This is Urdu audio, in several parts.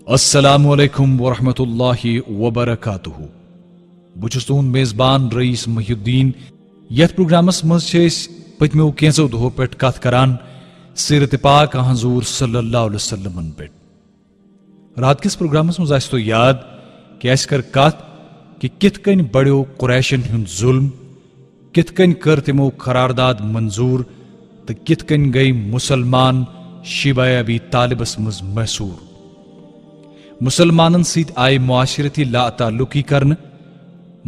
السلام علیکم ورحمۃ اللہ وبرکاتہ بچس تہد میزبان رئیس محی الدین یت پروگرامس مز پتمو کینچو دہو پہ کت کران سیرت پاک حضور صلی اللہ علیہ وسلم پہ رات کس پروگرامس مز تو یاد کہ اس کر کت کہ کت کن بڑیو قریشن ہند ظلم کت کن کر تمو قرارداد منظور تو کت کن گئی مسلمان شیبہ ابی طالبس مز محصور مسلمانن سیت آئی معاشرتی لا تعلقی کرن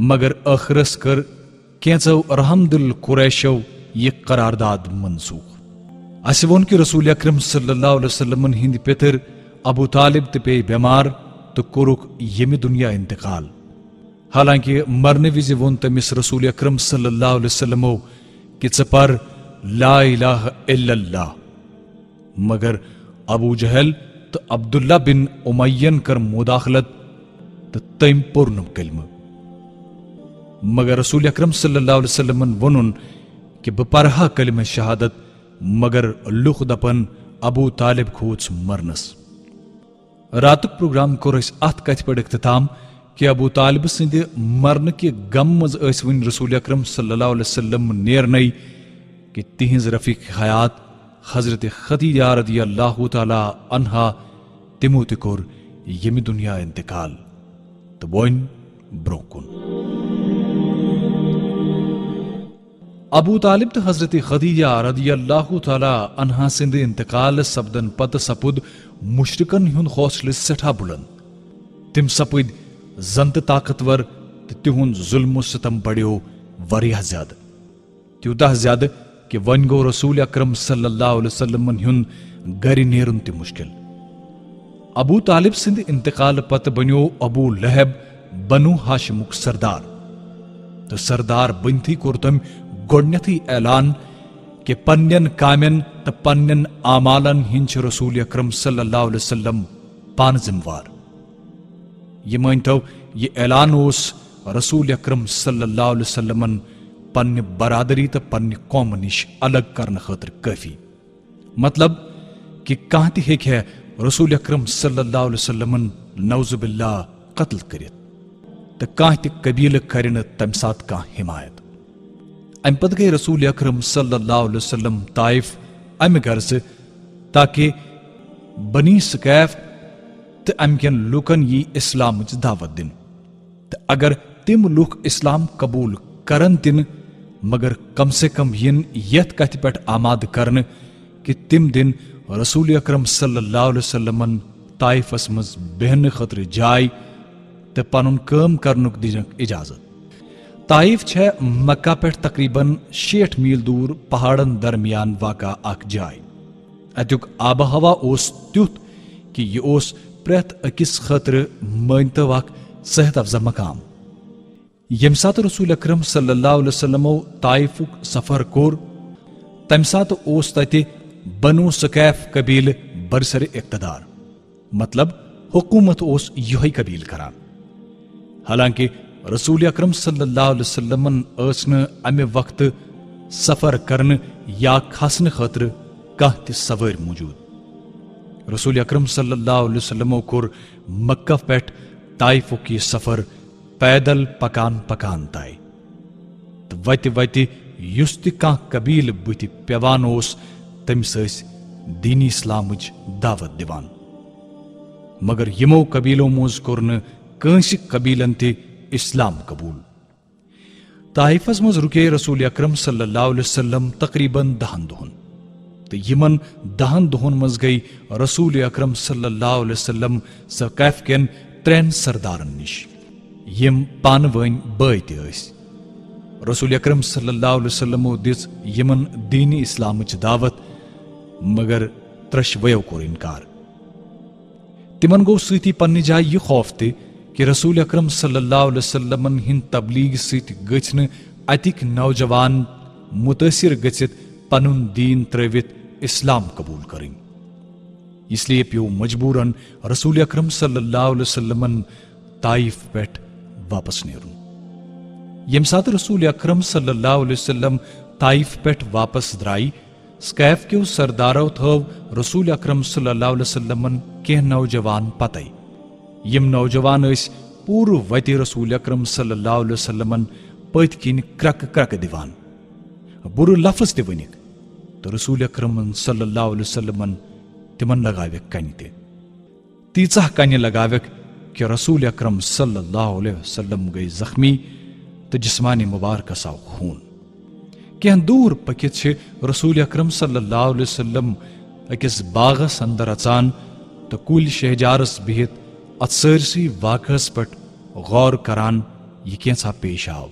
مگر آخرس کر کینچو رحم دل قریشو یہ قرارداد منسوخ اس وون کہ رسول اکرم صلی اللہ علیہ وسلم ہند پتر ابو طالب تہ پے بیمار تو کورک یمہ دنیا انتقال حالانکہ مرنے وز ون تمس رسول اکرم صلی اللہ علیہ وسلم کہ ژٕ پر لا الہ الا اللہ مگر ابو جہل تو عبداللہ بن امیہ کر مداخلت تو تم پورن کلمہ مگر رسول اکرم صلی اللہ علیہ وسلم ونن کہ بہ پرہا کلمہ شہادت مگر لوک دپن ابو طالب کھوت مرنس راتک پروگرام کور اس ات کت پہ اختتام کہ ابو طالب سند مرن کے غم مز ون رسول اکرم صلی اللہ علیہ وسلم نیرنے کہ تہذ رفیق حیات حضرت خدیجہ رضی اللہ تعالی عنہا تمو تہ کور یمہ دنیا انتقال تو ون برون کن ابو طالب تو حضرت خدیجہ رضی اللہ تعالی عنہا سند انتقال سپدن پتہ سپد مشرکن ہند حوصلہ سٹھا بلند تم سپد زنت طاقتور تو تہند ظلم و ستم بڑیو واریاہ زیادہ تیوتاہ زیادہ کہ ون گو رسول اکرم صلی اللہ علیہ وسلم ہند گر نیرن تہ مشکل ابو طالب سند انتقال پتہ بنیو ابو لہب بنو ہاشمک سردار تو سردار بنتھی کور تم گۄڈنیتھٕے اعلان کہ پنن کامین تو پنن اعمالن ہند رسول اکرم صلی اللہ علیہ وسلم پان ذمہ وار یہ مانتو یہ اعلان اس رسول اکرم صلی اللہ علیہ وسلم پنہ برادری تو پنہ قوم نش الگ کرنے خاطر کافی مطلب کہ کانٛہہ تہ ہیکہِ ہے رسول اکرم صلی اللہ علیہ وسلم نعوذ باللہ قتل کرت تو کانٛہہ تہ قبیلہ کرِ نہٕ تمہ سات کانٛہہ حمایت ام پتہ گئی رسول اکرم صلی اللہ علیہ وسلم طائف امہ غرض تاکہ بنی سقیف تو ام کن لوکن یہ اسلام دعوت دن تو اگر تم لوک اسلام قبول کرن تن مگر کم سے کم ین یت کت پہ آماد کرن کہ تم دن رسول اکرم صلی اللہ علیہ وسلم طائفس مز بہن خطر جائے تو پن کام کرنک دنک اجازت طائف چھ مکہ پہ تقریباً 60 میل دور پہاڑن درمیان واقع اخ جائے اتیک آب ہوا اس تیتھ کہ یہ اس پریت اکس خاطر مانتو اخ صحت افزا مقام یم سات رسول اکرم صلی اللہ علیہ وسلم طائفک سفر کور تم سات اس تتہ بنو سقیف قبیل برسر اقتدار مطلب حکومت اس یہ قبیل کران حالانکہ رسول اکرم صلی اللہ علیہ وسلم اس امہ وقت سفر کرن یا کھسن خاطر کانٛہہ تہ سوار موجود رسول اکرم صلی اللہ علیہ وسلم کور مکہ پہ طائفک یہ سفر پیدل پکان پکان تائے تو وتہ وتہ یس تہ کانٛہہ قبیل بتھ پیوان اس تمس دینی اسلامچ دعوت دیوان مگر یمو قبیلو مز کور نہ قبیلن تہ اسلام قبول طائفس مز رکے رسول اکرم صلی اللہ علیہ وسلم تقریباً 10 دہن تو یمن 10 دہن مز گئی رسول اکرم صلی اللہ علیہ وسلم سقیف کن 3 سردارن نش یم پان ون بٲے تہ ٲسۍ رسول اکرم صلی اللہ علیہ وسلم دِژ یمن دینی اسلامچ دعوت مگر ترٛشوَیو کوٚر انکار تمن گو سۭتی پننہِ جایہِ یہ خوف تہ کہ رسول اکرم صلی اللہ علیہ وسلم ہند تبلیغ ست گژھِ نہٕ اتک نوجوان متاثر گژھِتھ پنن دین ترٲوِتھ اسلام قبول کریں اس لیے پیو مجبوراً رسول اکرم صلی اللہ علیہ وسلم طائف پہ واپس نیرن یم سات رسول اکرم صلی اللہ علیہ وسلم طائف پہ واپس درائی سقیف کیو سردارو تھو رسول اکرم صلی اللہ علیہ وسلم کی نوجوان پتہ یم نوجوان اس پورٕ وتہِ رسول اکرم صلی اللہ علیہ وسلمن پٔتۍ کِنۍ کرٛکہٕ کرٛکہٕ دِوان، بُرٕ لفظ تہِ ؤنِکھ، تہٕ رسول اکرمن صلی اللہ علیہ وسلمن تِمن لگاوکھ کنہِ تہِ، تیٖژاہ کنہِ لگاوکھ کہ رسول اکرم صلی اللہ علیہ وسلم گٔیہِ زخمی تہٕ جسمانِ مبارکس آو خوٗن۔ کینٛہہ دوٗر پٔکِتھ چھِ رسول اکرم صلی اللہ علیہ وسلم أکِس باغس اندر اژان تہٕ کُلۍ شہجارس بِہِتھ اتھ سٲرسٕے واقعس پٮ۪ٹھ غور کران یہِ کینٛژھا پیش آو،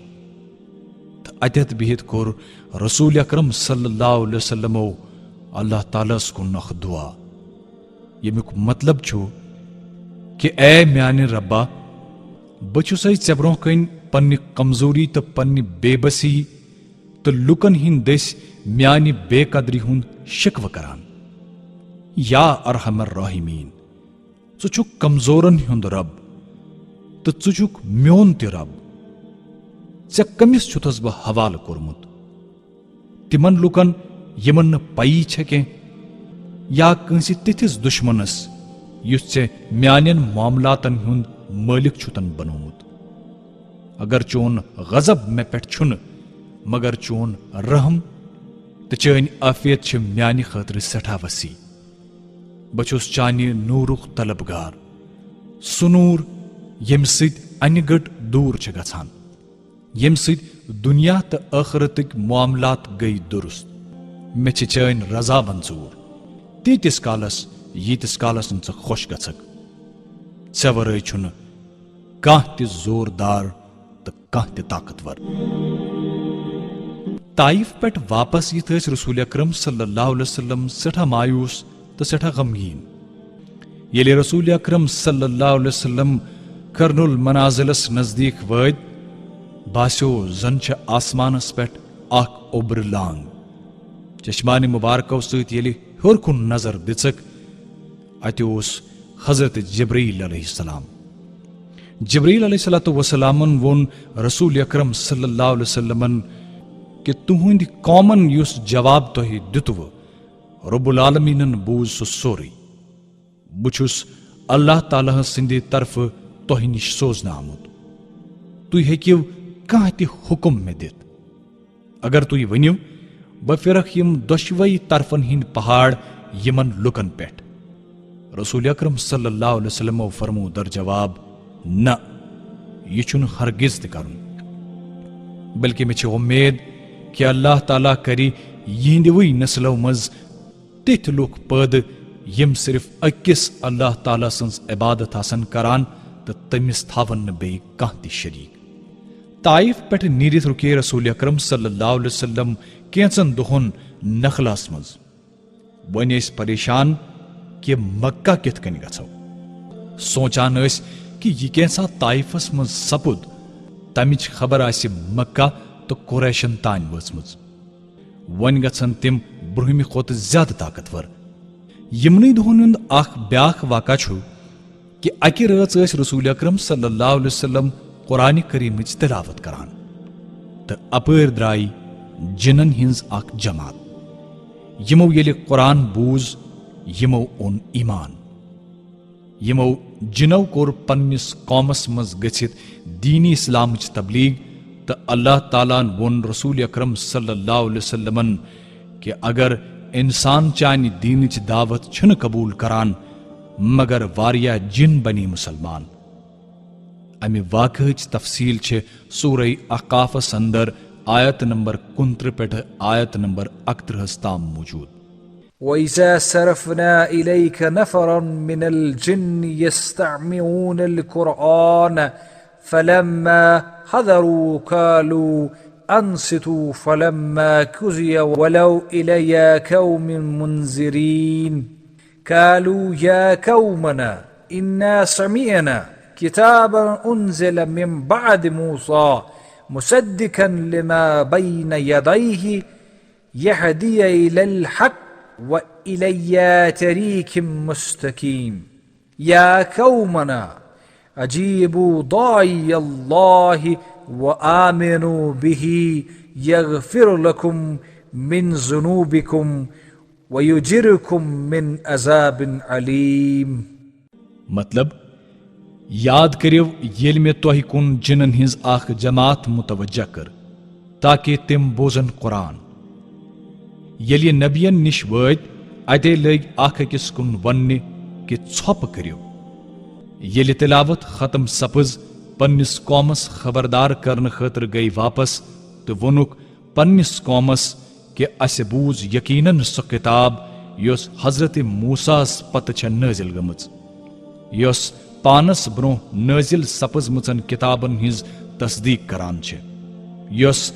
تہٕ اتٮ۪تھ بِہِتھ کوٚر رسول اکرم صلی اللہ علیہ وسلمو اللہ تعالیٰ ہس کُن اکھ دعا، ییٚمیُک مطلب چھُ کہ اے میانہِ ربا، بہٕ چھُسے ژےٚ برونٛہہ کَنۍ پننہِ کمزوری تہٕ پننہِ بے بسی تہٕ لُکن ہٕنٛدۍ دٔسۍ میانہِ بے قدری ہُنٛد شکوٕ کران۔ یا ارحم الراحمین، ژٕ چھُکھ کمزورن ہُنٛد رب تہٕ ژٕ چھُکھ میون تہِ رب، ژےٚ کٔمِس چھُتھس بہٕ حوالہٕ کوٚرمُت؟ تِمن لُکن یِمن نہٕ پیی چھےٚ کینٛہہ، یا کٲنٛسہِ تِتھِس دُشمنس یُس ژےٚ میانٮ۪ن معاملاتن ہُنٛد مٲلِک چھُتن بنوومُت؟ اگر چون غضب مےٚ پٮ۪ٹھ چھُنہٕ مگر چون رحم تہٕ چٲنۍ عافیت چھِ میانہِ خٲطرٕ سٮ۪ٹھاہ وسیع۔ بہٕ چھُس چانہِ نوٗرُک طلبگار، سُہ نوٗر ییٚمہِ سۭتۍ انہِ گٔٹ دوٗر چھِ گژھان، ییٚمہِ سۭتۍ دُنیا تہٕ ٲخرتٕکۍ معاملات گٔیہِ درست۔ مےٚ چھِ چٲنۍ رضا منظوٗر تیٖتِس کالس ییٖتِس کالس نہٕ ژٕ خۄش گژھکھ۔ ژےٚ ورٲے چھُنہٕ کانٛہہ تہِ زوردار تہٕ کانٛہہ تہِ طاقتور۔ طائف پٮ۪ٹھ واپس یِتھ ٲسۍ رسول اکرم صلی اللہ علیہ وسلم سٮ۪ٹھاہ مایوٗس تہٕ سٮ۪ٹھاہ غمگیٖن۔ ییٚلہِ رسول اکرم صلی اللہ علیہ وسلم قرن المنازلس نزدیٖک وٲتۍ، باسیو زن چھِ آسمانس پٮ۪ٹھ اکھ اوٚبرٕ لانگ۔ چشمانہِ مبارکو سۭتۍ ییٚلہِ ہیوٚر کُن نظر دِژٕکھ، اتہِ اوس حضرت جبرائیل علیہ السلام۔ جبرائیل علیہ الصلوۃ والسلامن ووٚن رسول اکرم صلی اللہ علیہ وسلمن کہ تُہنٛدِ قومن یُس جواب تۄہہِ دِتوٕ، رب العالمیٖنن بوٗز سُہ سورُے۔ بہٕ چھُس اللہ تعالیٰ سٕنٛدِ طرفہٕ تۄہہِ نِش سوزنہٕ آمُت۔ تُہۍ ہیٚکِو کانٛہہ تہِ حُکم مےٚ دِتھ۔ اگر تُہۍ ؤنِو بہٕ پھِرکھ یِم دۄشوے طرفن ہٕنٛدۍ پہاڑ یِمن لُکن پٮ۪ٹھ۔ رسول اکرم صلی اللہ علیہ وسلمو فرموو در جواب، نہ، یہِ چھُنہٕ ہرگز تہِ کرُن، بلکہ مےٚ چھِ اُمید کہ اللہ تعالیٰ کرِ یِہنٛدِوٕے نسلو منٛز تِتھۍ لُکھ پٲدٕ یِم صرف أکِس اللہ تعالیٰ سٕنٛز عبادت آسن کران تہٕ تٔمِس تھاون نہٕ بیٚیہِ کانٛہہ تہِ شریٖک۔ طائف پٮ۪ٹھ نیٖرِتھ رُکے رسول اکرم صلی اللہ علیہ وسلم کینٛژن دۄہن نخلاہس منٛز۔ وۄنۍ ٲسۍ پریشان کہ مکہ کِتھ کٔنۍ گژھو۔ سونچان ٲسۍ کہ یہِ کینٛژھا طائفس منٛز سپُد، تمِچ خبر آسہِ مکہ تہٕ قریشن تانۍ وٲژمٕژ۔ وۄنۍ گژھن تِم برٛونٛہمہِ کھۄتہٕ زیادٕ طاقتور۔ یِمنٕے دۄہن ہُنٛد اکھ بیاکھ واقعہ چھُ کہ اکہِ رٲژ ٲسۍ رسول اکرم صلی اللہ علیہ وسلم قرآنِ کریٖمٕچ تلاوت کران، تہٕ اپٲرۍ درٛایہِ جِنن ہِنٛز اکھ جماعت۔ یِمو ییٚلہِ قرآن بوٗز، یِمو اوٚن ایمان۔ یِمو جِنو کوٚر پننِس قومس منٛز گٔژھِتھ دیٖنی اسلامٕچ تبلیغ، تہٕ اللہ تعالیٰ ہن ووٚن رسول اکرم صلی اللہ علیہ وسلمن کہ اگر انسان چانہِ دیٖنٕچ دعوت چھُنہٕ قبوٗل کران مگر واریاہ جِن بنی مسلمان۔ امہِ واقعٕچ تفصیل چھِ سورہ احقافس اندر آیت نمبر 29 پٮ۪ٹھ آیت نمبر 31 تام موجود۔ وَإِذَا صَرَفْنَا إِلَيْكَ نَفَرًا مِنَ الْجِنِّ يَسْتَمِعُونَ الْقُرْآنَ فَلَمَّا حَضَرُوا قَالُوا أَنصِتُوا فَلَمَّا قُضِيَ وَلَوْا إِلَىٰ قَوْمٍ مُنذِرِينَ قَالُوا يَا قَوْمَنَا إِنَّا سَمِعْنَا كِتَابًا أُنزِلَ مِن بَعْدِ مُوسَىٰ مُصَدِّقًا لِمَا بَيْنَ يَدَيْهِ يَهْدِي إِلَى الْحَقِّ وَإِلَيَّ طَرِيقٍ مُسْتَقِيمٍ يَا قَوْمَنَا أَجِيبُوا دَاعِيَ اللَّهِ وَآمِنُوا بِهِ يَغْفِرْ لَكُم مِّن ذُنُوبِكُمْ وَيُجِرْكُم مِّنْ عَذَابٍ عَلِيمٍ۔ مطلب یاد کریو یل میں تہ کن جنن ہز اخ جماعت متوجہ کر تاکہ تم بوزن قرآن. یل نبین نش وٲتۍ اتے لگ اخ أکِس کن وننہِ کہ ژھۄپہٕ کٔرِو. ییٚلہِ تلاوت ختم سپز پننس قومس خبردار کرنہٕ خٲطرٕ گٔیہِ واپس تہٕ ووٚنُکھ پننس قومس کہ اسہِ بوٗز یقیناً سۄ کتاب یۄس حضرت موسیٰ پتہٕ چھےٚ نٲزل گٔمٕژ، یۄس پانس برونٛہہ نٲزل سپزمٕژن کتابن ہٕنٛز تصدیق کران چھِ، یۄس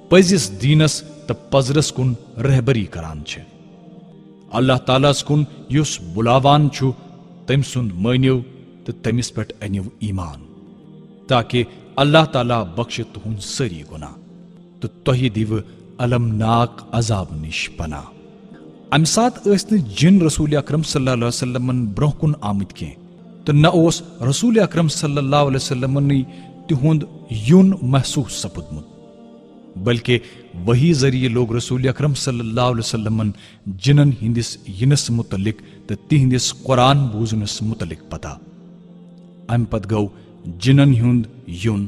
پٔزِس دیٖنس تہٕ پزرس کُن رہبری کران چھِ. اللہ تعالیٰ ہس کُن یُس بُلاوان چھُ تٔمۍ سُنٛد مٲنِو تہٕ تٔمِس پٮ۪ٹھ أنِو ایمان تاکہ اللہ تعالیٰ بخشِ تُہُنٛد سٲری گۄناہ تہٕ تۄہہِ دِوٕ المناک عذاب نِش پناہ. امہِ ساتہٕ ٲسۍ نہٕ جِن رسول اکرم صلی اللہ علیہ وسلمن برونٛہہ کُن آمٕتۍ کینٛہہ تہٕ نہ اوس رسول اکرم صلی اللہ علیہ وسلمنٕے تِہُنٛد یُن محسوٗس سپُدمُت، بلکہ وہی ذریعہ لوگ رسول اکرم صلی اللہ علیہ وسلمن جنن ہندس ینس متعلق تہٕ تہندس قرآن بوزنس متعلق پتہ. امہ پتہٕ گوٚو جنن ہُنٛد یُن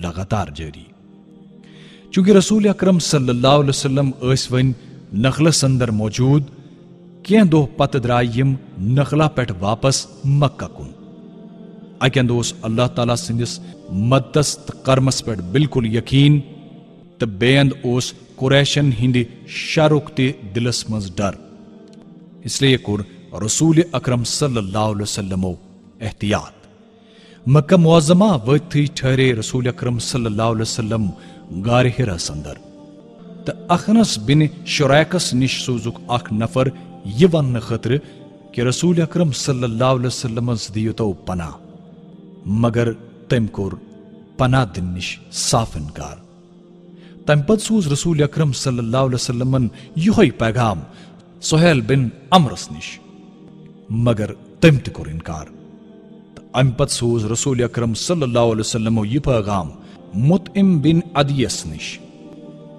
لگاتار جٲری. چونکہ رسول اکرم صلی اللہ علیہ وسلم ٲسۍ وۄنۍ نخلس اندر موجود، کینٛہہ دۄہ پتہٕ درٛاے یِم نخلا پٮ۪ٹھ واپس مکہ کُن. اکہِ اندٕ اوس اللہ تعالیٰ سٕنٛدس مدتس تہٕ کرمس پٮ۪ٹھ بالکل یقین تہٕ بیٚیہِ اندٕ اوس قریشن ہٕنٛدِ شرُک تہِ دلس منٛز ڈر. اس لیے کوٚر رسول اکرم صلی اللہ علیہ وسلمو احتیاط. مکہ معظمہ وٲتتھٕے ٹھہرے رسول اکرم صلی اللہ علیہ وسلم غارِ حِراہس اندر تہٕ اخنس بن شُرایقس نش سوٗزُکھ اکھ نفر یہِ وننہٕ خٲطرٕ کہ رسول اکرم صلی اللہ علیہ وسلمس دِیِو تو پناہ، مگر تٔمۍ کوٚر پناہ دِنہٕ نش صاف انکار. تمہ پتہٕ سوٗز رسول اکرم صلی اللہ علیہ وسلمن یِہوے پیغام سہیل بن عمرس نش، مگر تٔمۍ تہِ کوٚر انکار. تہٕ امہ پتہٕ سوٗز رسول اکرم صلی اللہ علیہ وسلمو یہِ پیغام مطعم بن عدیس نش.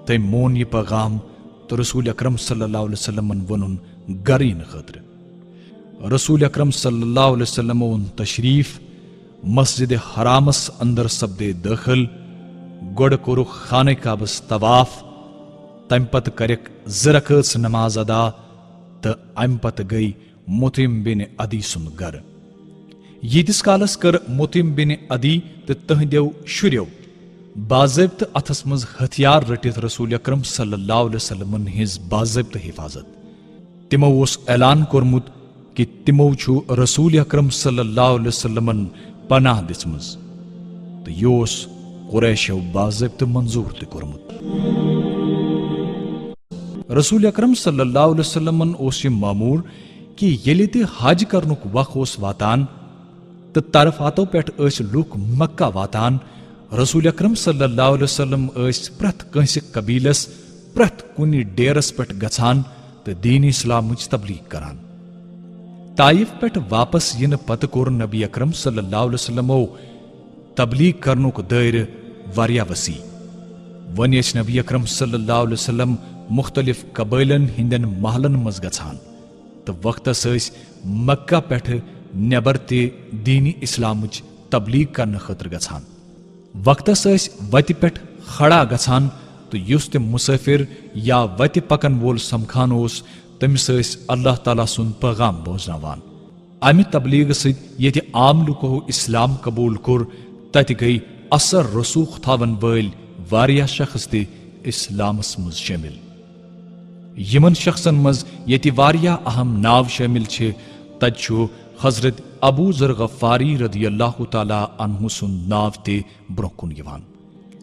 تٔمۍ مون یہِ پیغام تہٕ رسول اکرم صلی اللہ علیہ وسلمن ووٚنُن گرٕ یِنہٕ خٲطرٕ. رسول اکرم صلی اللہ علیہ وسلمو اوٚن تشریف، مسجد حرامس اندر سپدے دٲخل. گۄڈٕ کوٚرُکھ خانہ کعبس طواف، تمہ پتہٕ کرٮ۪کھ 2 رکٲژ نماز ادا تہٕ امہ پتہٕ گٔیہِ مطعم بن عدی سُنٛد گرٕ. ییٖتِس کالس کٔر مطعم بن عدی تہٕ تٕہنٛدیو شُرٮ۪و باضٲبطہٕ اتھس منٛز ہتھیار رٔٹِتھ رسول اکرم صلی اللہ علیہ وسلمن ہٕنٛز باضٲبطہٕ حفاظت. تِمو اوس اعلان کوٚرمُت کہ تِمو چھُ رسول اکرم صلی اللہ علیہ وسلمن پناہ دِژمٕژ تہٕ یہِ اوس قریشو باضٲبطہٕ منظور تہِ کوٚرمُت. رسول اکرم صلی اللہ علیہ وسلمن اوس یہِ معموٗل کہ ییٚلہِ تہِ حج کرنُک وق اوس واتان تہٕ طرفاتو پٮ۪ٹھ ٲسۍ لُکھ مکہ واتان، رسول اکرم صلی اللہ علیہ وسلم ٲسۍ پرٛٮ۪تھ کٲنٛسہِ قبیلس پرٛٮ۪تھ کُنہِ ڈیرس پٮ۪ٹھ گژھان تہٕ دین اسلامٕچ تبلیغ کران. طائف پٮ۪ٹھ واپس یِنہٕ پتہٕ کوٚر نبی اکرم صلی اللہ علیہ وسلمو تبلیغ کرنُک دٲیرٕ واریاہ وسیع. وۄنۍ ٲسۍ نبی اکرم صلی اللہ علیہ وسلم مختلف قبٲیلن ہٕنٛدٮ۪ن محلن منٛز گژھان تہٕ وقتس ٲسۍ مکہ پٮ۪ٹھٕ نٮ۪بر تہِ دین اسلامٕچ تبلیغ کرنہٕ خٲطرٕ گژھان. وقتس ٲسۍ وتہِ پٮ۪ٹھ کھڑا گژھان تہٕ یُس تہِ مسٲفر یا وتہِ پکن وول سمکھان اوس تٔمِس ٲسۍ اللہ تعالیٰ سُنٛد پیغام بوزناوان. امہِ تبلیغ سۭتۍ ییٚتہِ عام لُکو اسلام قبوٗل کوٚر تتہِ گٔیہِ اثر رسوخ تھاون وٲلۍ واریاہ شخص تہِ اسلامس منٛز شٲمِل. یِمن شخصن منٛز ییٚتہِ واریاہ اہم ناو شٲمِل چھِ تتہِ چھُ حضرت ابو ذر غفاری رضی اللہ تعالیٰ عنہ سُنٛد ناو تہِ برونٛہہ کُن یِوان.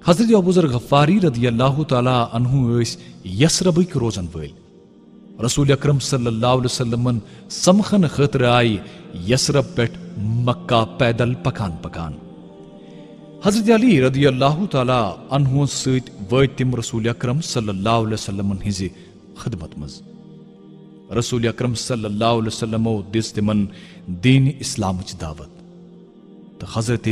حضرت ابو ذر غفاری رضی اللہ تعالیٰ عنہ ٲسۍ یثربٕکۍ روزن وٲلۍ. رسول اکرم صلی اللہ علیہ وسلمن سمکھنہٕ خٲطرٕ آیہِ یثرب پٮ۪ٹھ مکہ پیدل پکان پکان. حضرت علی رضی اللہ تعالیٰ عنہ سۭتۍ وٲتۍ تِم رسول اکرم صلی اللہ علیہ وسلمن ہٕنٛزِ خدمت منٛز. رسول اکرم صلی اللہ علیہ وسلمو دِژ تِمن دین اسلامٕچ دعوت تہٕ حضرت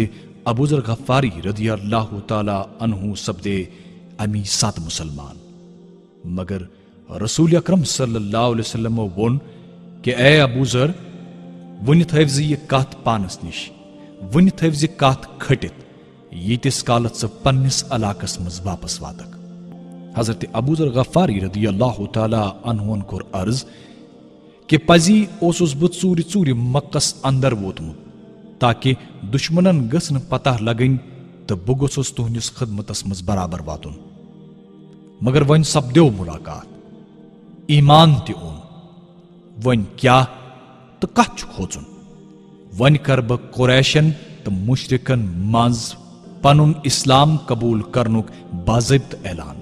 ابو ذر غفاری رضی اللہ تعالیٰ عنہ سپدے امی ساتہٕ مسلمان. مگر رسول اکرم صلی اللہ علیہ وسلمو ووٚن کہ اے ابو ذر، وُنہِ تھٲوزِ یہِ کتھ پانس نِش ون تھو کت کھٹت یتس کالت ژٕ پننس علاقس مز واپس واتک۔ حضرت ابو ذر غفاری رضی اللہ تعالی عنہ کور عرض کہ پزی اوسس بہ ژوٗرِ ژوٗرِ مکس اندر ووتمت تاکہ دشمنن گژھ نہ پتہ لگن تو بہ گوٚژھُس تہنٛدِس خدمتس مز برابر واتن، مگر وۄنۍ سپدیو ملاقات، ایمان تہِ اوٚن، وۄنۍ کیاہ تہٕ کتھ چھُ کھوژُن؟ وۄنۍ کر بہ قریشن تہٕ مشرکن منٛز پنُن اسلام قبول کرنُک باضٲبطہٕ اعلان،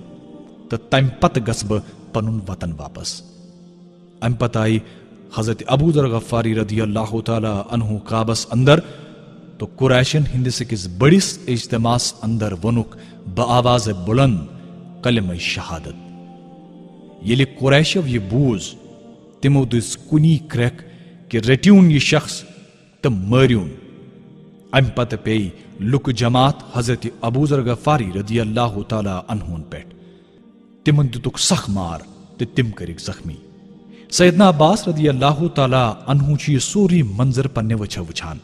تہٕ تمہِ پتہٕ گژھٕ بہٕ پنُن وطن واپس۔ امہِ پتہٕ آیہِ حضرت ابو ذر غفاری رضی اللہ تعالی عنہ کعبس اندر تو قریشن ہندس أکِس بڑس اجتماعس اندر وونُکھ بآواز بلند کلمہ شہادت۔ ییٚلہِ قریشو یہ بوٗز تمو دِژ کُنی کرٛٮ۪کھ کہ رٔٹِوُن یہ شخص تہٕ مٲرِوُن۔ امہ پتہٕ پیٚیہِ لُکہٕ جماعت حضرت ابو ذر غفاری رضی اللہ تعالی عنہن پٮ۪ٹھ، تمن دِتُکھ سخ مار تہٕ تم کٔرِکھ زخمی۔ سیدنا عباس رضی اللہ تعالی عنہ چھ یہ سورُے منظر پننہِ وچھو وچھان۔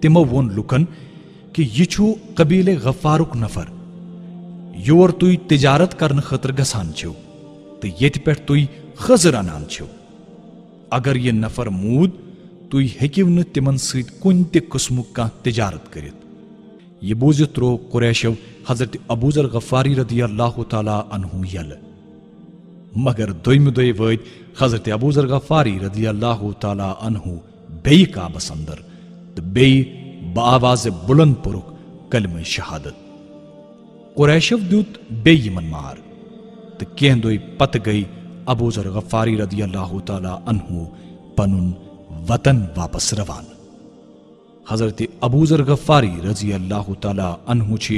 تمو وون لُکن کہ یہ چھُ قبیلہ غفارُک نفر یور تُہۍ تجارت کرنہٕ خٲطرٕ گژھان چھِو تہٕ ییٚتہِ پٮ۪ٹھ تُہۍ خٔضر انان چھِو۔ اگر یہ نفر موٗد تُہۍ ہیٚکِو نہٕ تِمن سۭتۍ کُنہِ تہِ قٕسمُک کانٛہہ تجارت کٔرِتھ۔ یہ بوٗزِتھ تروو قریشو حضرت ابو ذر غفاری رضی اللہ تعالی عنہ یلہٕ، مگر دوٚیمہِ دۄہہِ وٲتۍ حضرت ابو ذر غفاری رضی اللہ تعالی عنہ بیٚیہِ کعبس اندر تہٕ بیٚیہِ بآواز بلند پوٚرُکھ کلمہ شہادت۔ قریشو دیُت بیٚیہِ یِمن مار تہٕ کینٛہہ دۄہہِ پتہٕ گٔیہِ ابو ذر غفاری رضی اللہ تعالی عنہ پنُن وطن واپس روانہ۔ حضرت ابو ذر غفاری رضی اللہ تعالی عنہ چھ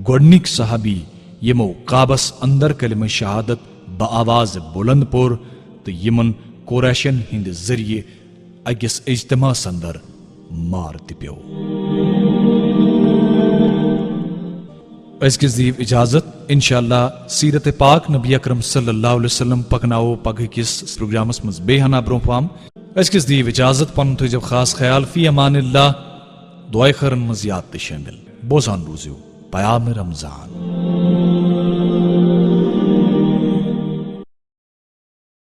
گۄڈنِکۍ صحابی یمو کعبس اندر کلمہ شہادت بآواز بلند پور تہٕ یمن قریشن ہند ذریعہ أکِس اجتماعس اندر مار تہِ پیو۔ أزکِس دِیِو اجازت، انشاءاللہ سیرت پاک نبی اکرم صلی اللہ علیہ وسلم پکناوو پگہ کس پروگرامس مز بیٚیہِ ہنا برونٛہہ پہم۔ أزکِس دِیِو اجازت، پنُن تھٲیزیو خاص خیال، فی امان اللہ، دعائے خیرن مز یاد تہِ شٲمِل، بوزان روٗزِو پیام رمضان۔